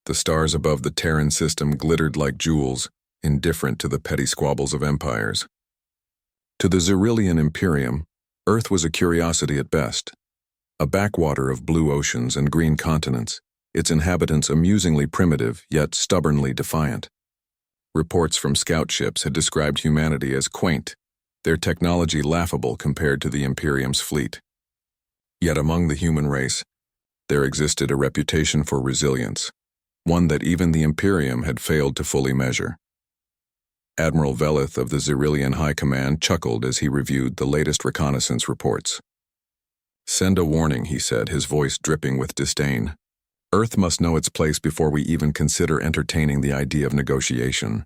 The stars above the Terran system glittered like jewels, indifferent to the petty squabbles of empires. To the Xyrillian Imperium, Earth was a curiosity at best. A backwater of blue oceans and green continents, its inhabitants amusingly primitive yet stubbornly defiant. Reports from scout ships had described humanity as quaint, their technology laughable compared to the Imperium's fleet. Yet among the human race, there existed a reputation for resilience, one that even the Imperium had failed to fully measure. Admiral Velith of the Xyrillian High Command chuckled as he reviewed the latest reconnaissance reports. "Send a warning," he said, his voice dripping with disdain. "Earth must know its place before we even consider entertaining the idea of negotiation."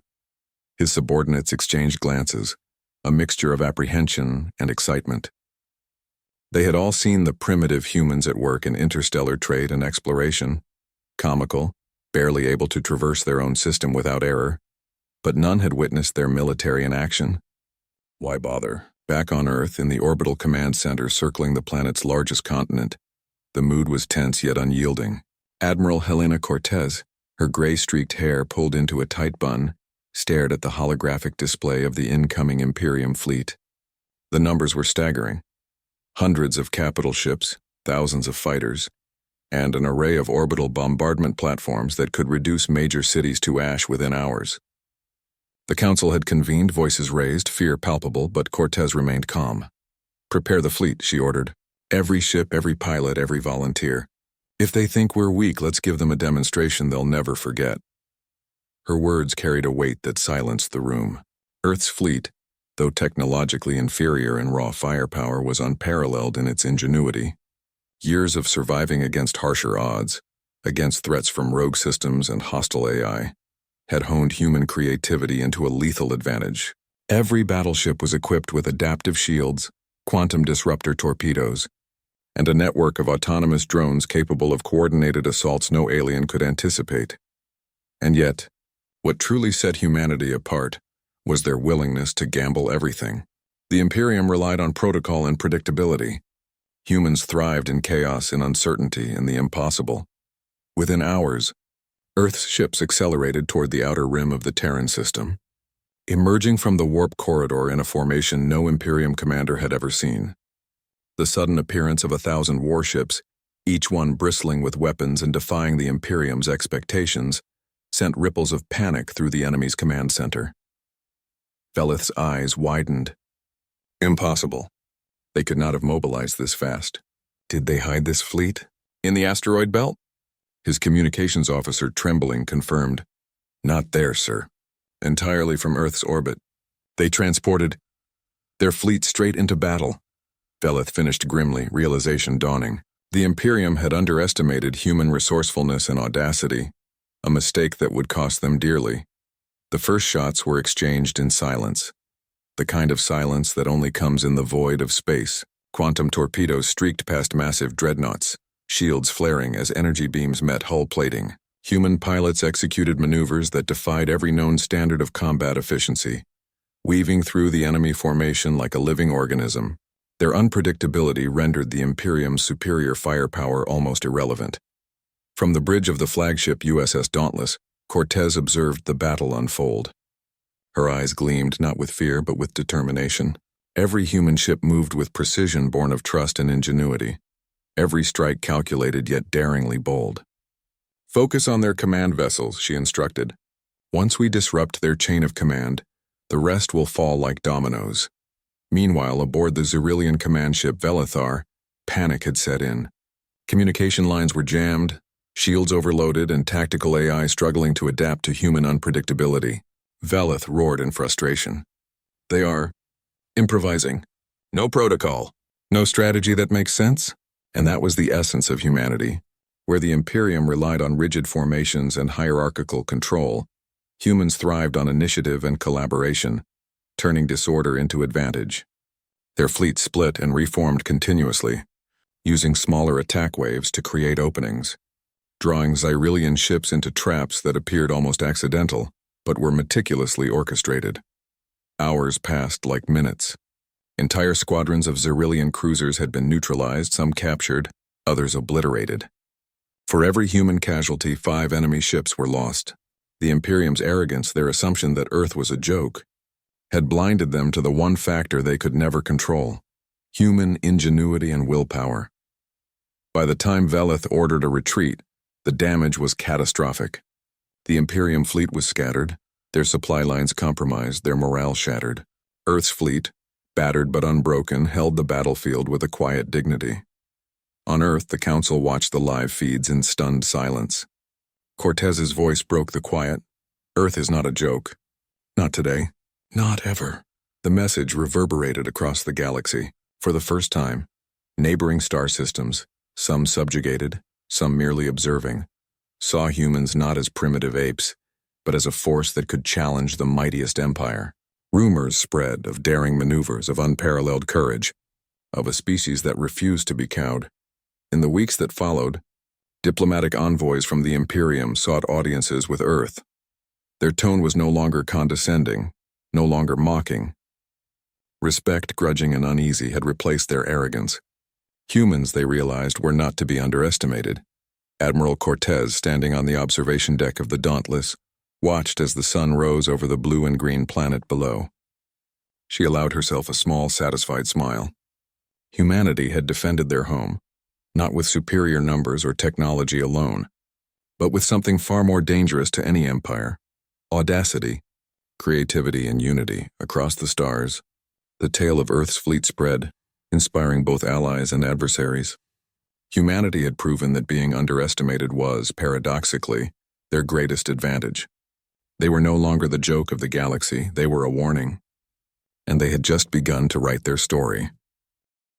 His subordinates exchanged glances, a mixture of apprehension and excitement. They had all seen the primitive humans at work in interstellar trade and exploration, comical, barely able to traverse their own system without error, but none had witnessed their military in action. Why bother? Back on Earth, in the orbital command center circling the planet's largest continent, the mood was tense yet unyielding. Admiral Helena Cortez, her gray-streaked hair pulled into a tight bun, stared at the holographic display of the incoming Imperium fleet. The numbers were staggering. Hundreds of capital ships, thousands of fighters, and an array of orbital bombardment platforms that could reduce major cities to ash within hours. The council had convened, voices raised, fear palpable, but Cortez remained calm. "Prepare the fleet," she ordered. "Every ship, every pilot, every volunteer. If they think we're weak, let's give them a demonstration they'll never forget." Her words carried a weight that silenced the room. Earth's fleet, though technologically inferior in raw firepower, was unparalleled in its ingenuity. Years of surviving against harsher odds, against threats from rogue systems and hostile AI, had honed human creativity into a lethal advantage. Every battleship was equipped with adaptive shields, quantum disruptor torpedoes, and a network of autonomous drones capable of coordinated assaults no alien could anticipate. And yet, what truly set humanity apart was their willingness to gamble everything. The Imperium relied on protocol and predictability. Humans thrived in chaos and uncertainty and the impossible. Within hours, Earth's ships accelerated toward the outer rim of the Terran system, emerging from the warp corridor in a formation no Imperium commander had ever seen. The sudden appearance of 1,000 warships, each one bristling with weapons and defying the Imperium's expectations, sent ripples of panic through the enemy's command center. Velith's eyes widened. Impossible. They could not have mobilized this fast. Did they hide this fleet in the asteroid belt? His communications officer, trembling, confirmed. "Not there, sir. Entirely from Earth's orbit. They transported their fleet straight into battle." Velith finished grimly, realization dawning. The Imperium had underestimated human resourcefulness and audacity, a mistake that would cost them dearly. The first shots were exchanged in silence, the kind of silence that only comes in the void of space. Quantum torpedoes streaked past massive dreadnoughts, shields flaring as energy beams met hull plating. Human pilots executed maneuvers that defied every known standard of combat efficiency, weaving through the enemy formation like a living organism. Their unpredictability rendered the Imperium's superior firepower almost irrelevant. From the bridge of the flagship USS Dauntless, Cortez observed the battle unfold. Her eyes gleamed not with fear but with determination. Every human ship moved with precision born of trust and ingenuity. Every strike calculated yet daringly bold. "Focus on their command vessels," she instructed. "Once we disrupt their chain of command, the rest will fall like dominoes." Meanwhile, aboard the Xyrillian command ship Velithar, panic had set in. Communication lines were jammed, shields overloaded, and tactical AI struggling to adapt to human unpredictability. Velith roared in frustration. "They are improvising. No protocol. No strategy that makes sense." And that was the essence of humanity. Where the Imperium relied on rigid formations and hierarchical control, humans thrived on initiative and collaboration, turning disorder into advantage. Their fleet split and reformed continuously, using smaller attack waves to create openings, drawing Xyrillian ships into traps that appeared almost accidental, but were meticulously orchestrated. Hours passed like minutes. Entire squadrons of Xyrillian cruisers had been neutralized, some captured, others obliterated. For every human casualty, 5 enemy ships were lost. The Imperium's arrogance, their assumption that Earth was a joke, had blinded them to the one factor they could never control: human ingenuity and willpower. By the time Velith ordered a retreat, the damage was catastrophic. The Imperium fleet was scattered, their supply lines compromised, their morale shattered. Earth's fleet, battered but unbroken, held the battlefield with a quiet dignity. On Earth, the Council watched the live feeds in stunned silence. Cortez's voice broke the quiet. Earth is not a joke. Not today. Not ever. The message reverberated across the galaxy. For the first time, neighboring star systems, some subjugated, some merely observing, saw humans not as primitive apes, but as a force that could challenge the mightiest empire. Rumors spread of daring maneuvers, of unparalleled courage, of a species that refused to be cowed. In the weeks that followed, diplomatic envoys from the Imperium sought audiences with Earth. Their tone was no longer condescending, no longer mocking. Respect, grudging and uneasy, had replaced their arrogance. Humans, they realized, were not to be underestimated. Admiral Cortez, standing on the observation deck of the Dauntless, watched as the sun rose over the blue and green planet below. She allowed herself a small, satisfied smile. Humanity had defended their home, not with superior numbers or technology alone, but with something far more dangerous to any empire: audacity, creativity, and unity. Across the stars, the tale of Earth's fleet spread, inspiring both allies and adversaries. Humanity had proven that being underestimated was, paradoxically, their greatest advantage. They were no longer the joke of the galaxy, they were a warning. And they had just begun to write their story.